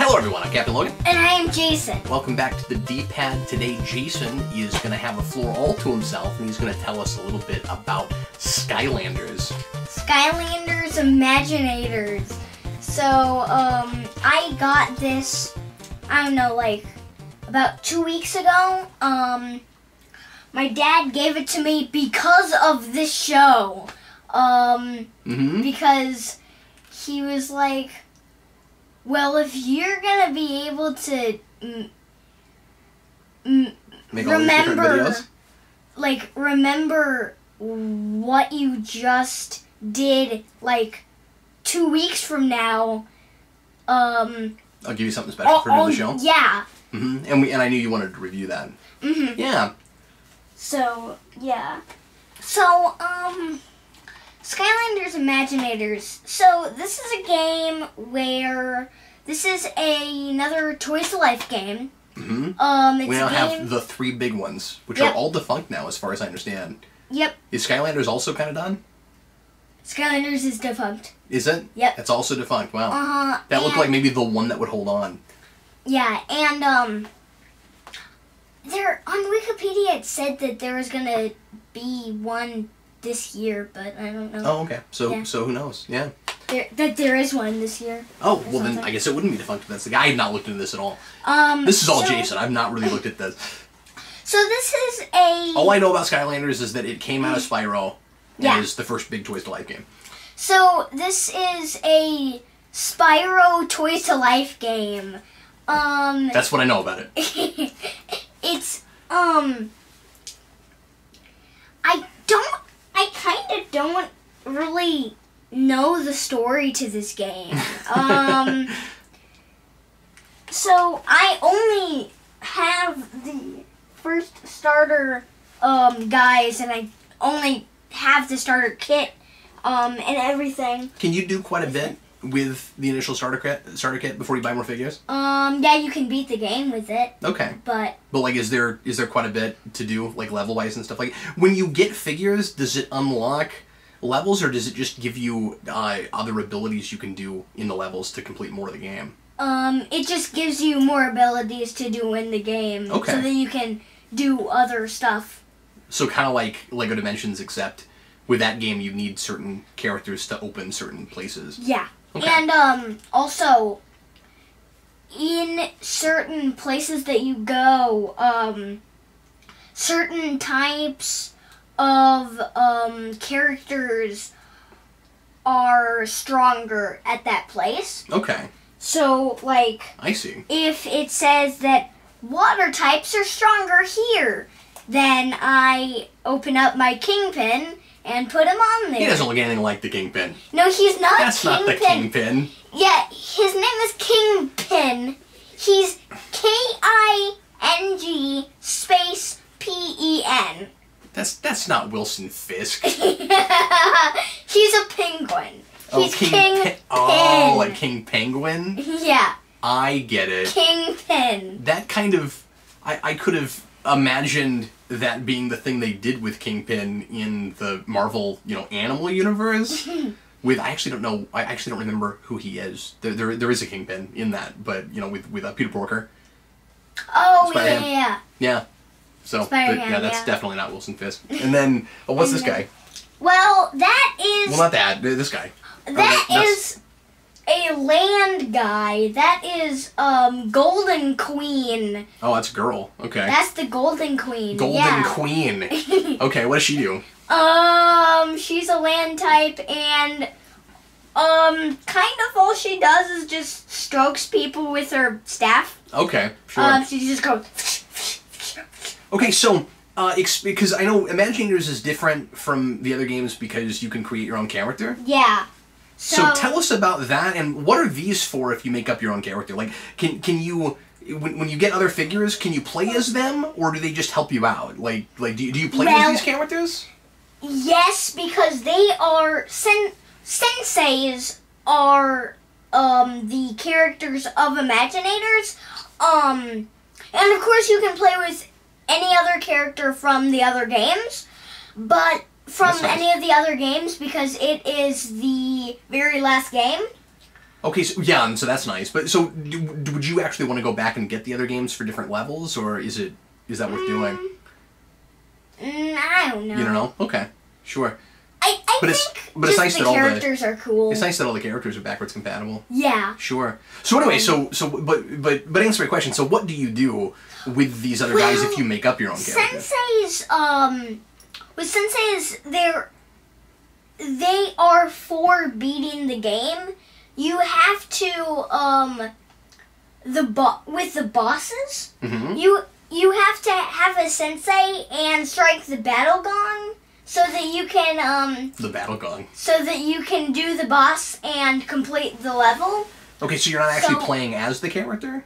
Hello everyone, I'm Captain Logan. And I am Jayson. Welcome back to the D-Pad. Today Jayson is going to have a floor all to himself and he's going to tell us a little bit about Skylanders. Skylanders Imaginators. So, I got this, I don't know, like, about 2 weeks ago. My dad gave it to me because of this show. Because he was like, well, if you're gonna be able to remember what you just did, like 2 weeks from now, I'll give you something special for the show. Yeah. And I knew you wanted to review that. Yeah. So yeah. So Skylanders Imaginators. So this is a game where this is another Toys to Life game. We now have the 3 big ones, which are all defunct now, as far as I understand. Yep. Is Skylanders also kind of done? Skylanders is defunct. Is it? Yep. It's also defunct. Wow. That looked like maybe the one that would hold on. Yeah, and there on Wikipedia it said that there was gonna be one this year, but I don't know. Oh, okay. So who knows? Yeah. There is one this year. Oh, well then I guess it wouldn't be defunct. That's the guy. I have not looked into this at all. This is all Jayson. I've not really looked at this. So this is a... All I know about Skylanders is that it came out of Spyro. And is the first big Toys to Life game. So this is a Spyro Toys to Life game. That's what I know about it. It's I kind of don't really know the story to this game. So I only have the first starter guys, and I only have the starter kit and everything. Can you do quite a bit with the initial starter kit before you buy more figures? Yeah, you can beat the game with it. Okay. But like, is there quite a bit to do, like, level-wise and stuff? Like, when you get figures, does it unlock levels, or does it just give you other abilities you can do in the levels to complete more of the game? It just gives you more abilities to do in the game. Okay. So that you can do other stuff. So kind of like LEGO Dimensions, except with that game you need certain characters to open certain places. Yeah. Okay. And also, in certain places that you go, certain types of characters are stronger at that place. Okay. So, like, I see. If it says that water types are stronger here, then I open up my Kingpin and put him on there. He doesn't look anything like the Kingpin. No, he's not. That's Kingpin. not the Kingpin. Yeah, his name is Kingpin. He's K-I-N-G space P-E-N. That's not Wilson Fisk. He's a penguin. He's Kingpin. Oh, like King Penguin? Yeah. I get it. Kingpin. That kind of... I could have imagined that being the thing they did with Kingpin in the Marvel, Animal Universe. I actually don't know. I actually don't remember who he is. There is a Kingpin in that, but, with Peter Porker. Oh, yeah. Yeah. So, that's definitely not Wilson Fisk. And then, what's this guy? Well, that is... Well, not that. This guy. That is a land guy. That is, Golden Queen. Oh, that's a girl. Okay. That's the Golden Queen. Golden Queen. Okay, what does she do? She's a land type, and, kind of all she does is just strokes people with her staff. Okay, sure. She just goes... Okay, so, because I know Imaginators is different from the other games because you can create your own character. Yeah. So tell us about that, and what are these for if you make up your own character? Like, can you, when you get other figures, can you play as them, or do they just help you out? Like do you play as these characters? Yes, because they are, senseis are, the characters of Imaginators, and of course you can play with any other character from the other games, but from any of the other games, because it is the very last game. Okay, so yeah, and so that's nice. But so, would you actually want to go back and get the other games for different levels, or is that worth doing? I don't know. You don't know? Okay, sure. I think it's nice the that characters are cool. It's nice that all the characters are backwards compatible. Yeah. Sure. So anyway, but answer my question. So what do you do with these other guys if you make up your own character? With senseis, they are for beating the game. You have to with the bosses, you have to have a sensei and strike the battle gong so that you can the battle gong. So that you can do the boss and complete the level. Okay, so you're not actually playing as the character?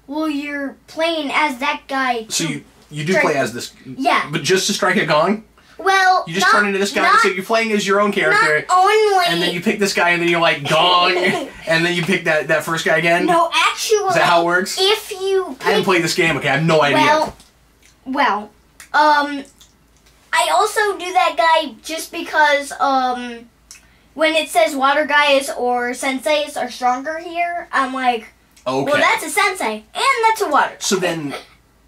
Well, you're playing as that guy. So you do play as this. Yeah. But just to strike a gong? Well, you just turn into this guy, so you're playing as your own character. Not only. And then you pick this guy, and then you're like, gong! And then you pick that first guy again? No, actually. Is that how it works? If you I haven't played this game, okay, I have no idea. Well, I also do that guy just because, when it says water guys or senseis are stronger here, I'm like, okay. Well, that's a sensei, and that's a water guy.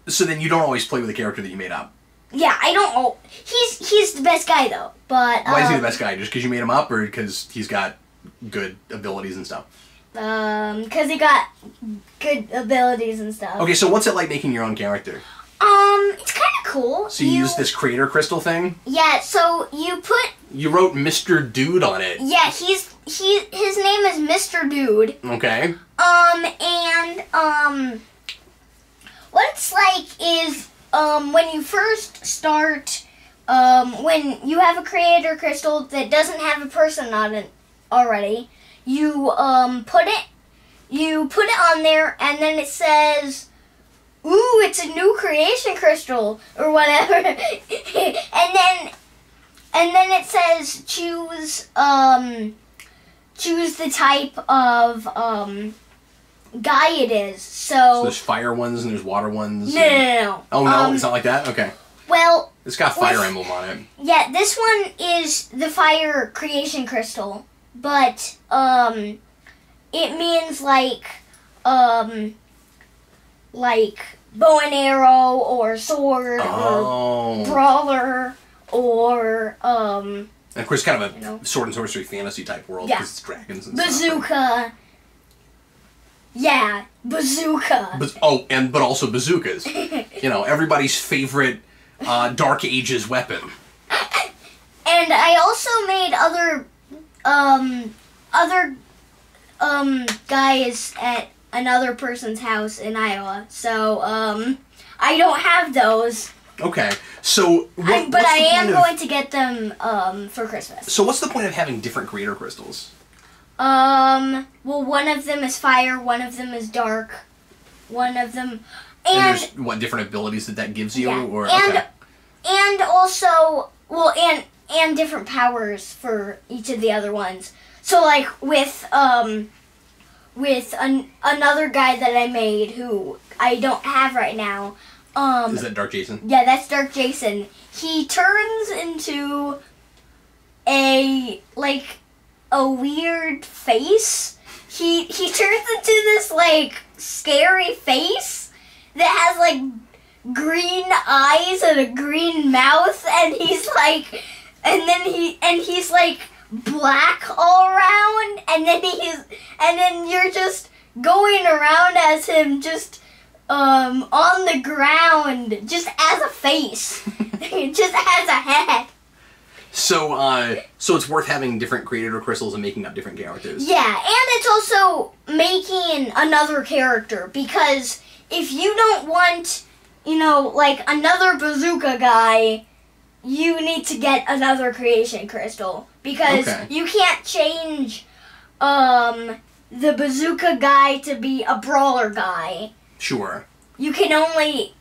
So then you don't always play with the character that you made up? Yeah, I don't. Oh, he's the best guy though. But why is he the best guy? Just because you made him up, or because he's got good abilities and stuff? Because he got good abilities and stuff. Okay, so what's it like making your own character? It's kind of cool. So you use this creator crystal thing? Yeah. So you wrote Mr. Dude on it. Yeah, his name is Mr. Dude. Okay. What it's like is. When you first start, when you have a creator crystal that doesn't have a person on it already, you put it on there, and then it says, "Ooh, it's a new creation crystal," or whatever, and then it says choose the type of guy it is. So there's fire ones and there's water ones. No. Oh no, it's not like that? Okay. Well, it's got fire emblem on it. Yeah, this one is the fire creation crystal, but it means like bow and arrow or sword or brawler or and of course kind of a sword and sorcery fantasy type world because it's dragons and bazooka. Stuff. Yeah, bazooka. But also bazookas. Everybody's favorite Dark Ages weapon. And I also made other guys at another person's house in Iowa. So I don't have those. Okay. So I am going to get them for Christmas. So what's the point of having different creator crystals? Well, one of them is fire, one of them is dark, one of them... And there's, what, different abilities that gives you? Yeah. Or, and also, well, and different powers for each of the other ones. So, like, with another guy that I made who I don't have right now... is that Dark Jayson? Yeah, that's Dark Jayson. He turns into a weird face. He turns into this scary face that has green eyes and a green mouth, and he's black all around, and then you're just going around as him just on the ground just as a face. Just as a head. So it's worth having different creator crystals and making up different characters. Yeah, and it's also making another character, because if you don't want, another bazooka guy, you need to get another creation crystal, because you can't change the bazooka guy to be a brawler guy. Sure. You can only...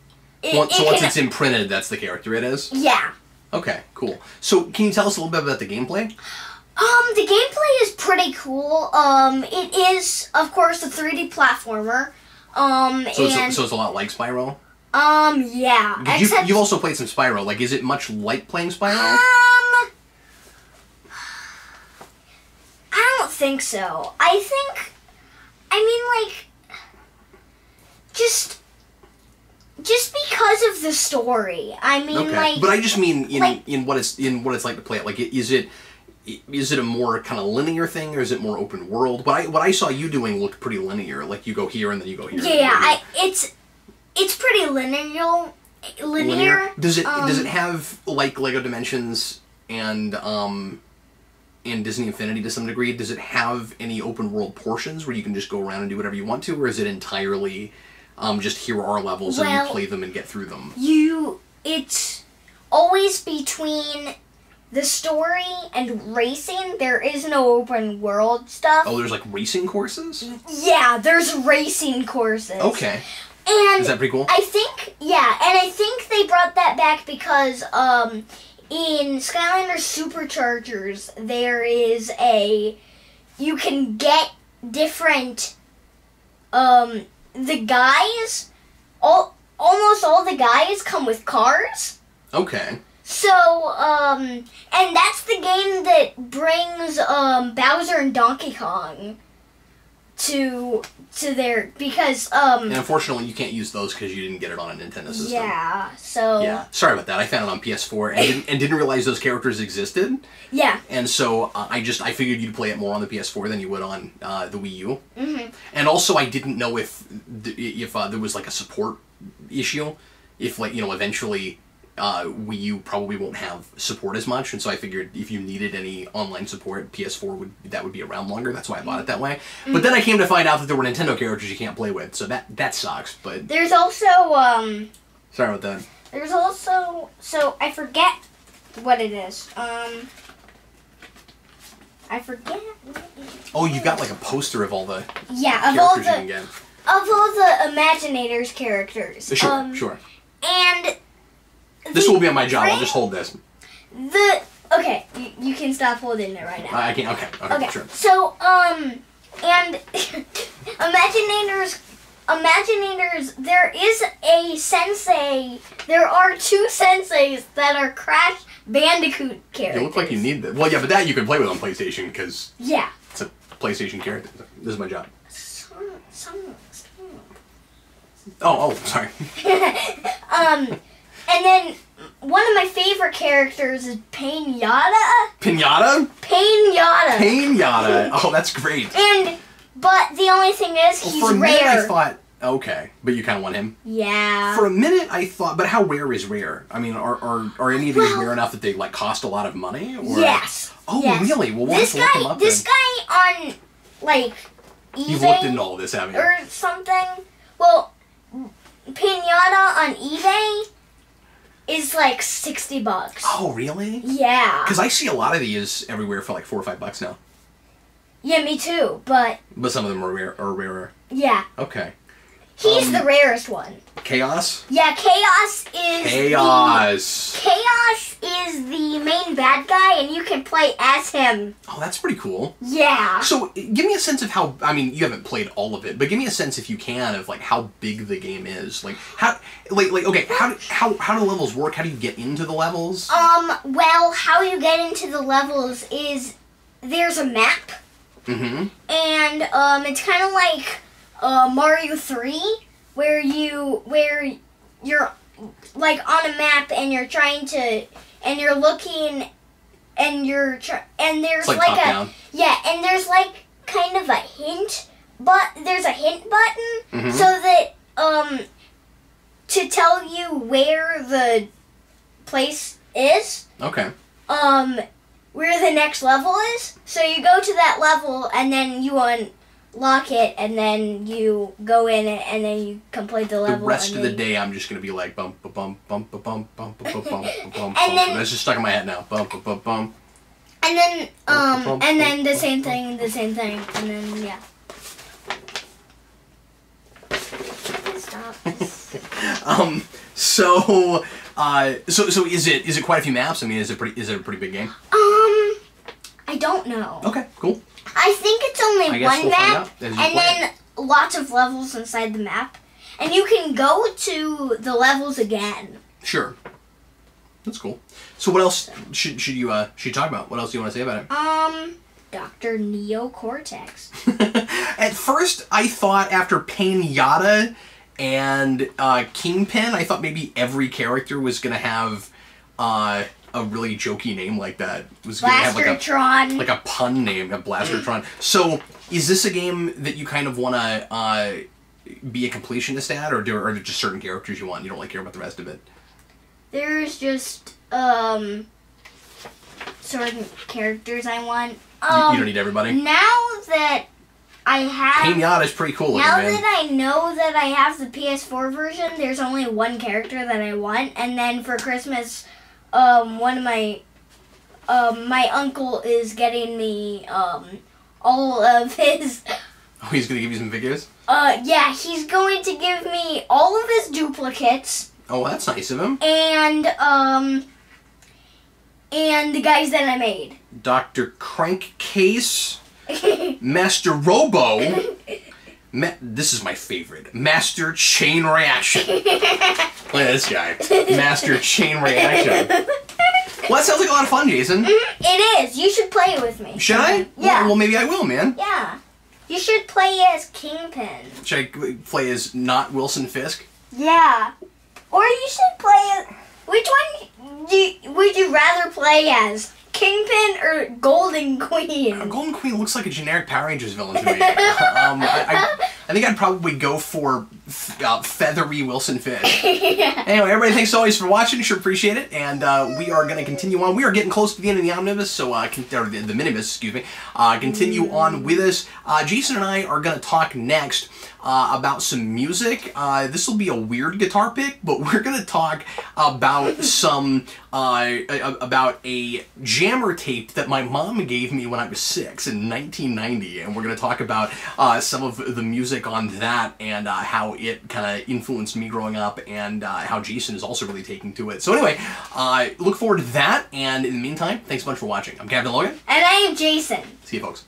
once it's imprinted, that's the character it is? Yeah. Okay, cool. So, can you tell us a little bit about the gameplay? The gameplay is pretty cool. It is, of course, a 3D platformer. So it's a lot like Spyro? Yeah. You've also played some Spyro. Is it much like playing Spyro? I don't think so. I mean, like, just because of the story. I mean, okay. like... But I just mean like, in what it's like to play it. Like, is it a more kind of linear thing, or is it more open world? What I saw you doing looked pretty linear. Like, you go here and then you go here. Yeah, it's pretty linear. Does it have like Lego Dimensions and Disney Infinity to some degree? Does it have any open world portions where you can just go around and do whatever you want to, or is it entirely just here are levels and you play them and get through them? It's always between the story and racing. There is no open world stuff. Oh, there's like racing courses? Yeah, there's racing courses. Okay. And is that pretty cool? I think they brought that back because in Skylanders Superchargers there is you can get different the guys almost all the guys come with cars. Okay. So, and that's the game that brings Bowser and Donkey Kong to their, because and unfortunately you can't use those because you didn't get it on a Nintendo system. Yeah, so yeah, sorry about that. I found it on PS4 and didn't realize those characters existed. Yeah. And so I figured you'd play it more on the PS4 than you would on the Wii U. Mm-hmm. And also I didn't know if there was like a support issue, if like eventually Wii U probably won't have support as much, and so I figured if you needed any online support, PS4 would be around longer. That's why I bought it that way. Mm-hmm. But then I came to find out that there were Nintendo characters you can't play with, so that sucks. But there's also sorry about that. There's also, so I forget what it is. I forget. Oh, you got like a poster of all the characters you can get. Of all the Imaginators characters. Sure. And this will be on my job. I'll just hold this. Okay, you can stop holding it right now. I can't. Okay, sure. So, and Imaginators, there is a sensei. There are two senseis that are Crash Bandicoot characters. You look like you need that. Well, yeah, but that you can play with on PlayStation because it's a PlayStation character. This is my job. Oh, sorry. And then one of my favorite characters is Pinata. Pinata? Pinata. Oh, that's great. But the only thing is, he's for a rare. minute I thought, okay, but you kind of want him. Yeah. For a minute I thought, but how rare is rare? I mean, are any of these rare enough that they like cost a lot of money? Or? Yes. Oh, yes. really? Well, we'll have to look them up. This guy on like eBay. You've looked into all this, haven't you? Or something. Well, Pinata on eBay is like $60. Oh, really? Yeah. Because I see a lot of these everywhere for like $4 or $5 now. Yeah, me too. But some of them are rarer. Yeah. Okay. He's the rarest one. Chaos? Yeah, Chaos is the main bad guy, and you can play as him. Oh, that's pretty cool. Yeah. So, give me a sense of how, I mean, you haven't played all of it, but give me a sense, if you can, of, like, how big the game is. Like, okay, how do levels work? How do you get into the levels? Well, how you get into the levels is there's a map. Mm-hmm. And, it's kind of like Mario 3, where you're like on a map and you're trying to, and you're looking, and and there's like top down. Yeah, and there's like kind of a hint, but there's a hint button, mm-hmm. so that to tell you where the place is. Okay. Where the next level is. So you go to that level and then you unlock it, and then you go in it, and then you complete the level. The rest of the day, I'm just gonna be like bump, ba bump, bump, ba bump, bump, ba bump, bump, bump. That's just stuck in my head now. Bump, ba bump, bump. And then and then the same thing, and then yeah. Stop. So is it quite a few maps? I mean, is it a pretty big game? I don't know. Okay, cool. I think it's only one map, and then lots of levels inside the map, and you can go to the levels again. Sure. That's cool. So what else should you talk about? What else do you want to say about it? Dr. Neocortex. At first, I thought after Pinata and Kingpin, I thought maybe every character was going to have a really jokey name like that. It was going to have like a pun name, a Blastertron. So, is this a game that you kind of want to be a completionist at, or are there just certain characters you want? You don't care about the rest of it? There's just certain characters I want. You don't need everybody? Now that I have... Pinata's pretty cool looking, man. Now that I know that I have the PS4 version, there's only one character that I want. And then for Christmas, one of my uncle is getting me all of his... Oh, he's going to give you some figures? Yeah, he's going to give me all of his duplicates. Oh, that's nice of him. And the guys that I made. Dr. Crankcase, Master Robo, this is my favorite, Master Chain Reaction. Look at this guy, Master Chain Reaction. Well, that sounds like a lot of fun, Jayson. It is. You should play it with me. Should I? Yeah. Well, maybe I will, man. Yeah. You should play as Kingpin. Should I play as not Wilson Fisk? Yeah. Or you should play as... Which one would you rather play as? Kingpin or Golden Queen? Golden Queen looks like a generic Power Rangers villain to me. I think I'd probably go for feathery Wilson Fish. Yeah. Anyway, everybody, thanks always for watching. Sure appreciate it. And we are going to continue on. We are getting close to the end of the omnibus, so or the minibus, excuse me. Continue on with us. Jayson and I are going to talk next about some music. This will be a weird guitar pick, but we're going to talk about some about a jammer tape that my mom gave me when I was 6 in 1990, and we're going to talk about some of the music on that and how it kind of influenced me growing up, and how Jayson is also really taking to it. So anyway, look forward to that, and in the meantime, thanks a bunch for watching. I'm Captain Logan. And I am Jayson. See you, folks.